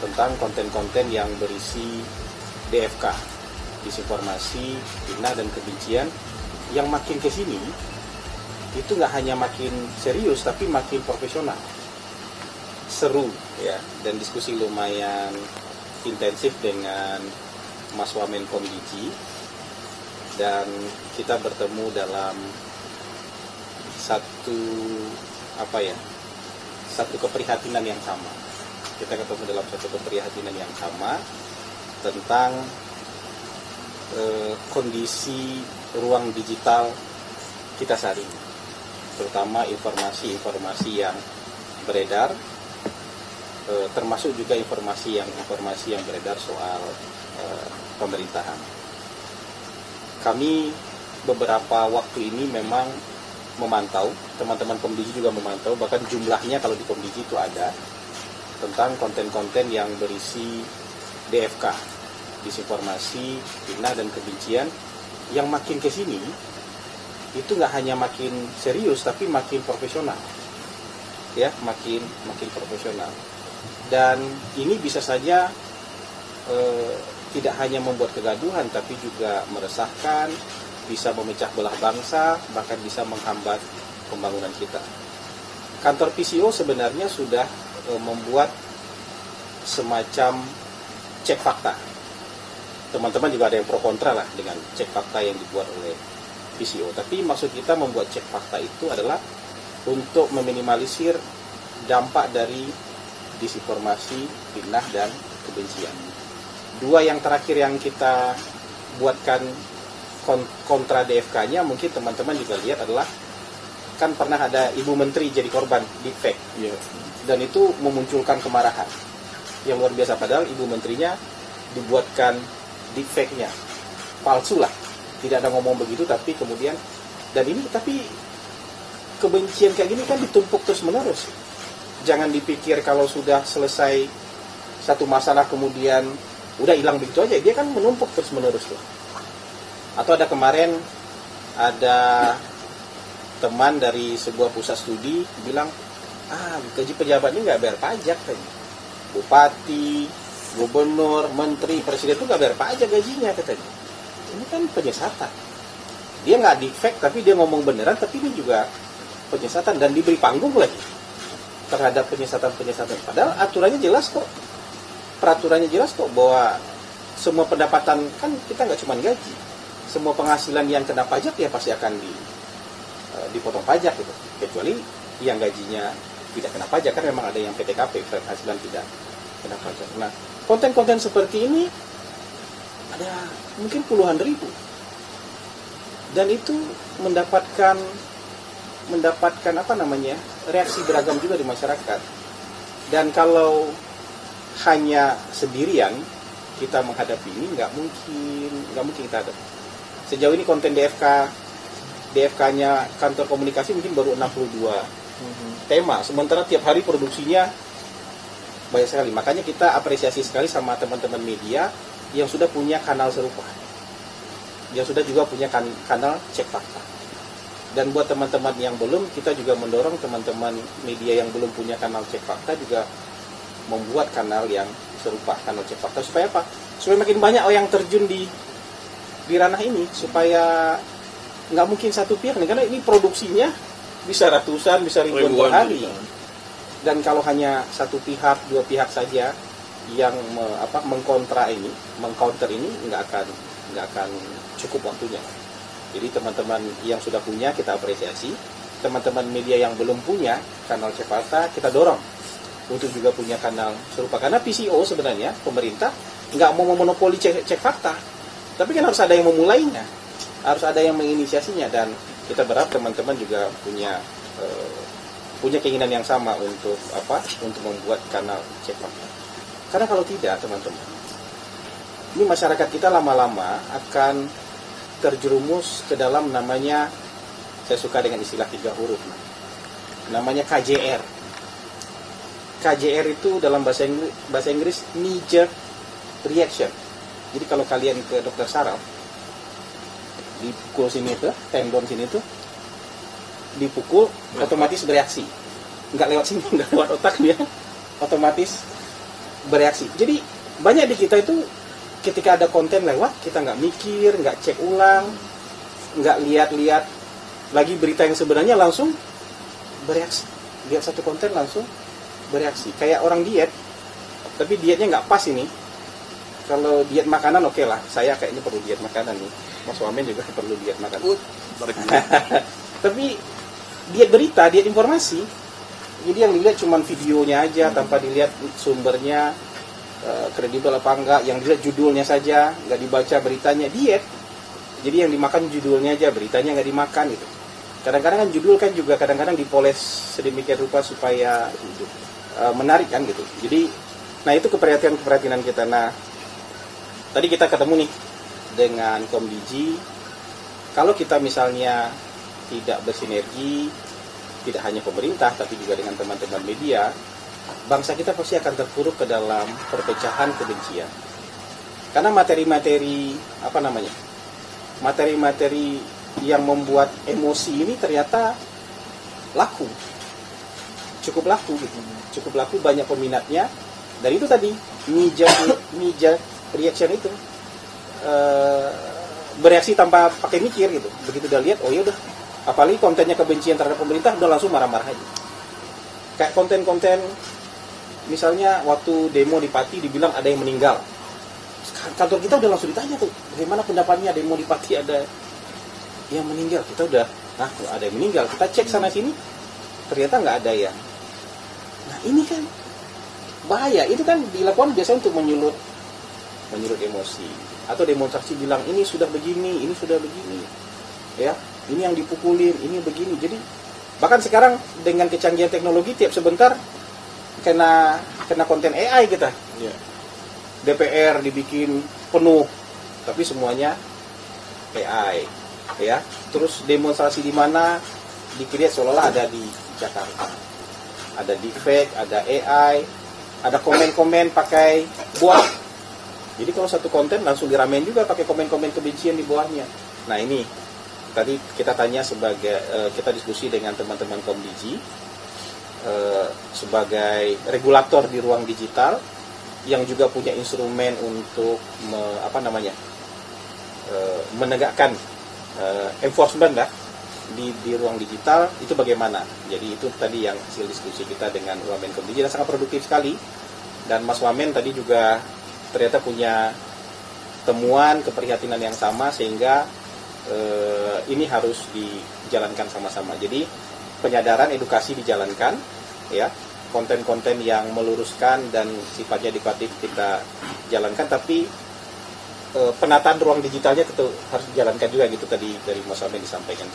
tentang konten-konten yang berisi DFK, disinformasi, fitnah dan kebencian, yang makin ke sini itu nggak hanya makin serius tapi makin profesional, seru ya, dan diskusi lumayan intensif dengan Mas Wamenkom Diji, dan kita bertemu dalam satu keprihatinan yang sama. Kita ketemu dalam satu keprihatinan yang sama tentang kondisi ruang digital kita saat ini, terutama informasi-informasi yang beredar, termasuk juga informasi yang beredar soal pemerintahan. Kami beberapa waktu ini memang memantau, teman-teman Komdiji juga memantau, bahkan jumlahnya kalau di Komdiji itu ada, tentang konten-konten yang berisi DFK, disinformasi, fitnah dan kebencian, yang makin ke sini itu nggak hanya makin serius tapi makin profesional, ya, makin profesional. Dan ini bisa saja tidak hanya membuat kegaduhan tapi juga meresahkan, bisa memecah belah bangsa, bahkan bisa menghambat pembangunan kita. Kantor PCO sebenarnya sudah membuat semacam cek fakta. Teman-teman juga ada yang pro kontra lah dengan cek fakta yang dibuat oleh PCO. Tapi maksud kita membuat cek fakta itu adalah untuk meminimalisir dampak dari disinformasi, fitnah dan kebencian. Dua yang terakhir yang kita buatkan kontra DFK-nya, mungkin teman-teman juga lihat, adalah kan pernah ada Ibu Menteri jadi korban deepfake, dan itu memunculkan kemarahan yang luar biasa. Padahal Ibu Menterinya dibuatkan deepfake-nya palsu lah, tidak ada ngomong begitu, tapi kemudian tapi kebencian kayak gini kan ditumpuk terus menerus. Jangan dipikir kalau sudah selesai satu masalah kemudian udah hilang begitu aja, dia kan menumpuk terus menerus tuh. Atau ada kemarin ada teman dari sebuah pusat studi bilang, gaji pejabat ini nggak bayar pajak kan. Bupati, gubernur, menteri, presiden itu nggak bayar pajak gajinya katanya. Ini kan penyesatan. Dia nggak deepfake tapi dia ngomong beneran, tapi ini juga penyesatan dan diberi panggung lagi terhadap penyesatan-penyesatan. Padahal aturannya jelas kok. Peraturannya jelas kok bahwa semua pendapatan, kan kita nggak cuma gaji. Semua penghasilan yang kena pajak ya pasti akan dipotong pajak gitu. Kecuali yang gajinya tidak kena pajak, kan memang ada yang PTKP, penghasilan tidak kena pajak. Nah, konten-konten seperti ini ada mungkin puluhan ribu. Dan itu mendapatkan reaksi beragam juga di masyarakat. Dan kalau hanya sendirian kita menghadapi ini, nggak mungkin kita hadapi. Sejauh ini konten DFK-nya kantor komunikasi mungkin baru 62 tema, sementara tiap hari produksinya banyak sekali. Makanya kita apresiasi sekali sama teman-teman media yang sudah punya kanal serupa, yang sudah juga punya kanal cek fakta. Dan buat teman-teman yang belum, kita juga mendorong teman-teman media yang belum punya kanal cek fakta juga membuat kanal yang serupa, kanal cek fakta. Supaya apa? Supaya makin banyak orang yang terjun di ranah ini, supaya nggak mungkin satu pihak nih, karena ini produksinya bisa ratusan, bisa ribuan per hari. Dan kalau hanya satu pihak, dua pihak saja yang mengcounter ini nggak akan cukup waktunya. Jadi teman-teman yang sudah punya kita apresiasi, teman-teman media yang belum punya kanal cek fakta kita dorong untuk juga punya kanal serupa. Karena PCO sebenarnya pemerintah nggak mau memonopoli cek fakta, tapi kan harus ada yang memulainya, harus ada yang menginisiasinya. Dan kita berharap teman-teman juga punya keinginan yang sama untuk membuat kanal cek fakta. Karena kalau tidak, teman-teman, ini masyarakat kita lama-lama akan terjerumus ke dalam namanya, saya suka dengan istilah 3 huruf, namanya KJR. KJR itu dalam bahasa Inggris knee jerk reaction. Jadi kalau kalian ke dokter saraf, dipukul sini tuh, tendon sini tuh, dipukul otomatis bereaksi. Nggak lewat sini, nggak lewat otak, dia otomatis bereaksi. Jadi banyak di kita itu ketika ada konten lewat, kita nggak mikir, nggak cek ulang, nggak lihat-lihat lagi berita yang sebenarnya, langsung bereaksi. Lihat satu konten langsung bereaksi. Kayak orang diet, tapi dietnya nggak pas ini. Kalau diet makanan oke lah, saya kayaknya perlu diet makanan nih. Mas Wamen juga perlu diet makanan. Tapi diet berita, diet informasi, jadi yang dilihat cuma videonya aja tanpa dilihat sumbernya, kredibel apa enggak, yang dilihat judulnya saja, nggak dibaca beritanya. Diet, jadi yang dimakan judulnya aja, beritanya nggak dimakan gitu. Kadang-kadang kan judul kan juga kadang-kadang dipoles sedemikian rupa supaya menarik kan gitu. Jadi, nah itu keprihatinan kita. Nah, tadi kita ketemu nih dengan Komdigi. Kalau kita misalnya tidak bersinergi, tidak hanya pemerintah tapi juga dengan teman-teman media, bangsa kita pasti akan terpuruk ke dalam perpecahan kebencian. Karena materi-materi materi-materi yang membuat emosi ini ternyata laku, cukup laku gitu, cukup laku, banyak peminatnya. Dan itu tadi knee-jerk reaction itu, bereaksi tanpa pakai mikir gitu. Begitu udah lihat, oh ya udah, apalagi kontennya kebencian terhadap pemerintah, udah langsung marah-marah aja. Kayak konten-konten misalnya waktu demo di Pati dibilang ada yang meninggal, kantor kita udah langsung ditanya tuh, bagaimana pendapatnya demo di Pati ada yang meninggal. Kita udah, kalau ada yang meninggal, kita cek sana sini, ternyata nggak ada yang. Nah ini kan bahaya. Itu kan dilakukan biasanya untuk menyulut emosi, atau demonstrasi bilang ini sudah begini, ini sudah begini, ya, ini yang dipukulin, ini begini. Jadi bahkan sekarang dengan kecanggihan teknologi, tiap sebentar kena konten AI kita. Yeah. DPR dibikin penuh, tapi semuanya AI, ya. Terus demonstrasi di mana dikreat seolah-olah ada di Jakarta, ada deepfake, ada AI, ada komen-komen pakai bot. Jadi kalau satu konten langsung diramein juga pakai komen-komen kebencian di bawahnya. Nah ini tadi kita tanya kita diskusi dengan teman-teman Komdigi sebagai regulator di ruang digital yang juga punya instrumen untuk menegakkan enforcement lah di ruang digital, itu bagaimana. Jadi itu tadi yang hasil diskusi kita dengan Wamen Komdigi, dan sangat produktif sekali. Dan Mas Wamen tadi juga ternyata punya temuan keprihatinan yang sama, sehingga ini harus dijalankan sama-sama. Jadi penyadaran, edukasi dijalankan, ya, konten-konten yang meluruskan dan sifatnya edukatif kita jalankan, tapi penataan ruang digitalnya harus dijalankan juga gitu, tadi dari Mas Wamen disampaikan.